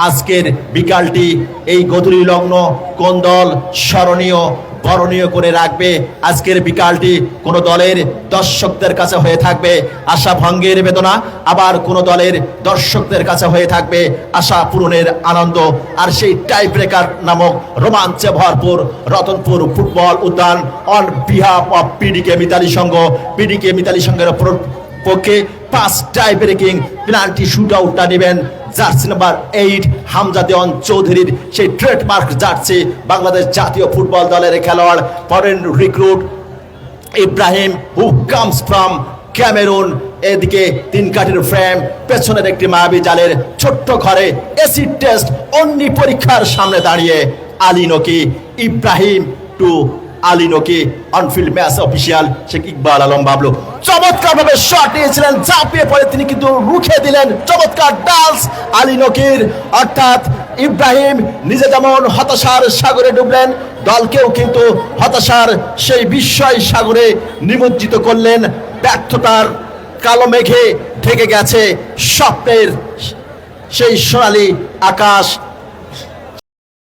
আজকের বিকালটি এই গধূলি লগ্ন কোন দল স্মরণীয় বরণীয় করে রাখবে? আজকের বিকালটি কোন দলের দর্শকদের কাছে হয়ে থাকবে আশা ভঙ্গের বেদনা, আবার কোন দলের দর্শকদের কাছে হয়ে থাকবে আশা পূরণের আনন্দ। আর সেই টাই ব্রেকার নামক রোমাঞ্চে ভরপুর রতনপুর ফুটবল উদ্যান অন বিহাফ অফ পিডিকে মিতালি সংঘ, পিডিকে মিতালি সংঘের পক্ষে 5 টাই ব্রেকিং পেনাল্টি শুট আউটটা নেবেন জার্সি নাম্বার 8 হামজা দেওয়ান চৌধুরীর সেই ট্রেডমার্ক জার্সি বাংলাদেশ জাতীয় ফুটবল দলের খেলোয়াড় foreign recruit Ibrahim who comes from Cameroon. এদিকে 3 কাঠির ফ্রেম, পেছনের একটি মায়াবী জালের ছোট্ট ঘরে এসিড টেস্ট অগ্নি পরীক্ষার সামনে দাঁড়িয়ে Ali Naqi Ibrahim to Ali Naqi on field match official Sheikh Iqbal Alam Bablu চমৎকার ভাবে শট নিয়েছিলেন, ঝাঁপিয়ে পড়ে তিনি কিন্তু রুখে দিলেন। চমৎকার ডান্স আলী নকির, অর্থাৎ ইব্রাহিম নিজে যেমন হতাশার সাগরে ডুবলেন, দলকেও কিন্তু হতাশার সেই বিস্ময় সাগরে নিমজ্জিত করলেন। ব্যর্থতার কালো মেঘে ঢেকে গেছে স্বপ্নের সেই সোনালী আকাশ।